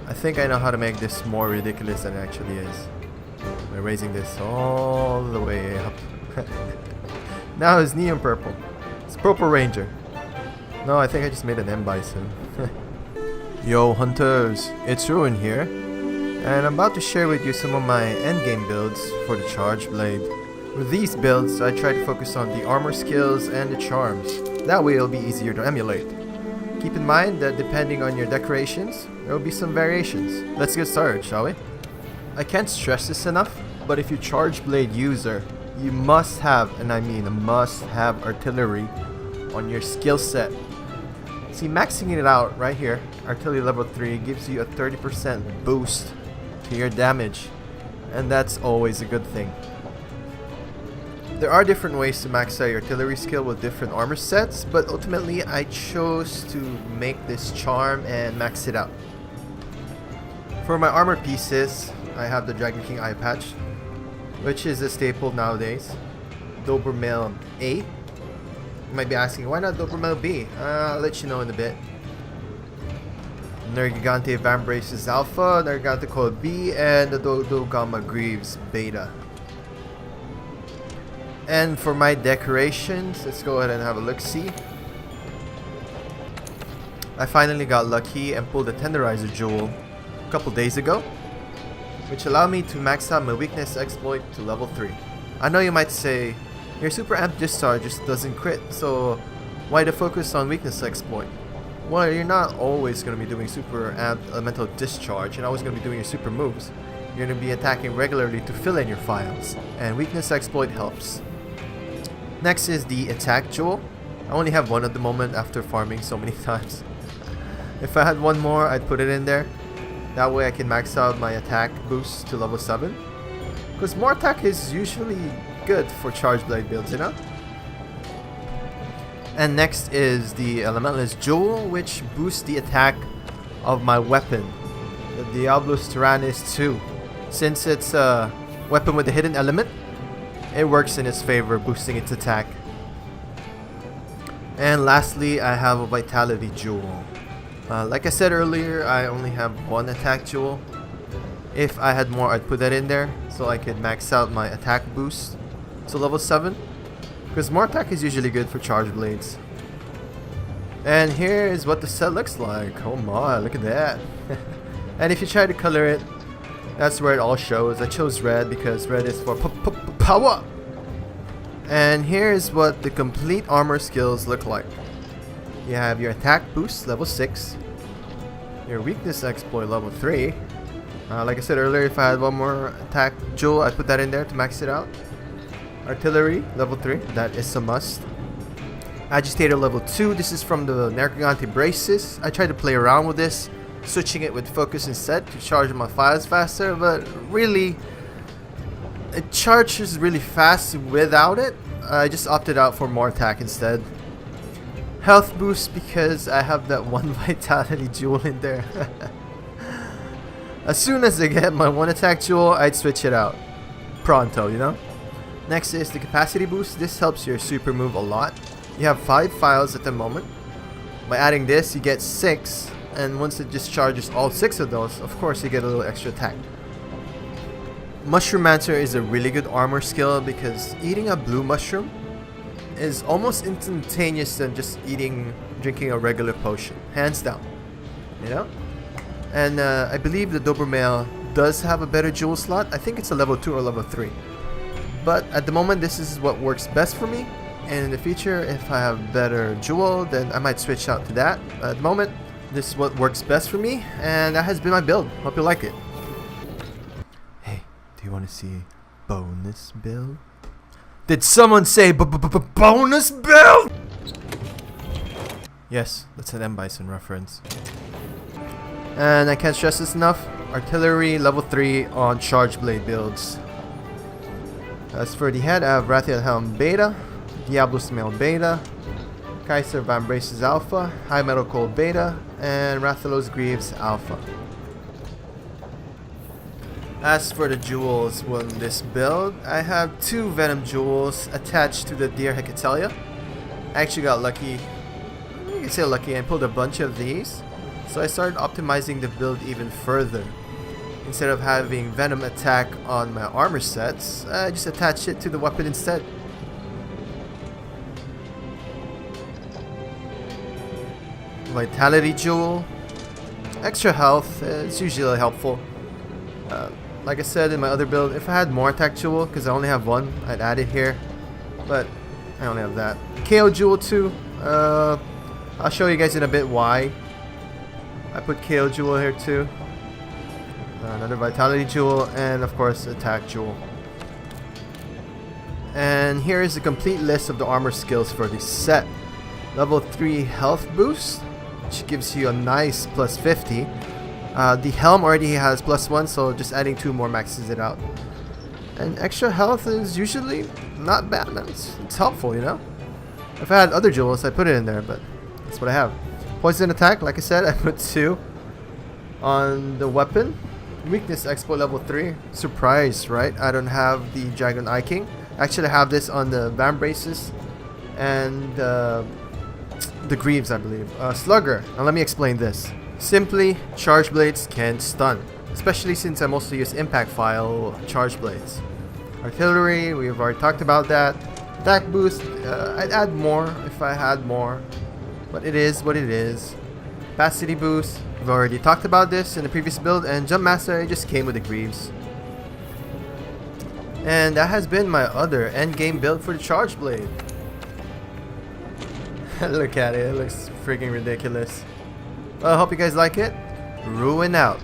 I think I know how to make this more ridiculous than it actually is. By raising this all the way up. Now it's neon purple. It's Purple Ranger. No, I think I just made an M Bison. Yo hunters, it's Ruin here. And I'm about to share with you some of my endgame builds for the Charge Blade. With these builds, I try to focus on the armor skills and the charms. That way it'll be easier to emulate. Keep in mind that depending on your decorations, there will be some variations. Let's get started, shall we? I can't stress this enough, but if you're Charge Blade user, you must have, and I mean a must have, artillery on your skill set. See, maxing it out right here, artillery level 3 gives you a 30% boost to your damage, and that's always a good thing. There are different ways to max out your artillery skill with different armor sets, but ultimately I chose to make this charm and max it out. For my armor pieces, I have the Dragon King eye patch, which is a staple nowadays. Dobermail A. You might be asking, why not Dobermail B? I'll let you know in a bit. Nergigante Vambraces Alpha, Nergigante Cold B, and the Dodo Gamma Greaves Beta. And for my decorations, let's go ahead and have a look-see. I finally got lucky and pulled a Tenderizer Jewel a couple days ago, which allowed me to max out my weakness exploit to level 3. I know you might say, your super amp discharge just doesn't crit, so why the focus on weakness exploit? Well, you're not always going to be doing super amp elemental discharge and always going to be doing your super moves. You're going to be attacking regularly to fill in your files, and weakness exploit helps. Next is the attack jewel. I only have one at the moment after farming so many times. If I had one more, I'd put it in there. That way I can max out my attack boost to level 7. Because more attack is usually good for Charge Blade builds, you know? And next is the Elementalist Jewel, which boosts the attack of my weapon, the Diablos Tyrannis 2. Since it's a weapon with a hidden element, it works in its favor, boosting its attack. And lastly, I have a Vitality Jewel. Like I said earlier, I only have one attack jewel. If I had more, I'd put that in there so I could max out my attack boost to level 7. Because more attack is usually good for Charge Blades. And here is what the set looks like. Oh my, look at that. And if you try to color it, that's where it all shows. I chose red because red is for power. And here's what the complete armor skills look like. You have your attack boost level 6, your weakness exploit level 3. Like I said earlier, if I had one more attack jewel, I'd put that in there to max it out. Artillery level 3, that is a must. Agitator level 2, this is from the Nergigante Braces. I tried to play around with this, switching it with focus instead to charge my files faster, but really it charges really fast without it. I just opted out for more attack instead. Health boost because I have that one Vitality Jewel in there. As soon as I get my one attack jewel, I'd switch it out. Pronto, you know? Next is the capacity boost. This helps your super move a lot. You have 5 files at the moment. By adding this, you get 6. And once it discharges all 6 of those, of course you get a little extra attack. Mushromancer is a really good armor skill because eating a blue mushroom is almost instantaneous than just drinking a regular potion. Hands down. You know? And I believe the Dobermail does have a better jewel slot. I think it's a level 2 or level 3. But at the moment, this is what works best for me. And in the future, if I have better jewel, then I might switch out to that. At the moment, this is what works best for me. And that has been my build. Hope you like it. Hey, do you want to see bonus build? Did someone say bonus build? Yes, that's an M Bison reference. And I can't stress this enough. Artillery level 3 on Charge Blade builds. As for the head, I have Rathian Helm Beta, Diablos Mail Beta, Kaiser Vambraces Alpha, High Metal Cold Beta, and Rathalos Greaves Alpha. As for the jewels on this build, I have 2 Venom jewels attached to the Deer Hecatelia. I actually got lucky, you can say lucky, and pulled a bunch of these. So I started optimizing the build even further. Instead of having Venom attack on my armor sets, I just attached it to the weapon instead. Vitality Jewel. Extra health is usually helpful. Like I said in my other build, if I had more attack jewel, because I only have one, I'd add it here. But I only have that. KO jewel too. I'll show you guys in a bit why. I put KO jewel here too. Another vitality jewel, and of course attack jewel. And here is the complete list of the armor skills for the set. Level 3 health boost, which gives you a nice plus 50. The helm already has +1, so just adding 2 more maxes it out. And extra health is usually not bad. It's helpful, you know. If I had other jewels, I'd put it in there, but that's what I have. Poison attack, like I said, I put 2 on the weapon. Weakness export level 3. Surprise, right? I don't have the Dragon Eye King. Actually, I have this on the Vam Braces and the Greaves, I believe. Slugger. Now let me explain this. Simply, charge blades can stun, especially since I mostly use impact file charge blades. Artillery, we've already talked about that. Attack boost, I'd add more if I had more, but it is what it is. Capacity boost, we've already talked about this in the previous build, and Jump Master, it just came with the Greaves. And that has been my other endgame build for the charge blade. Look at it, it looks freaking ridiculous. Well, I hope you guys like it. Ruin out.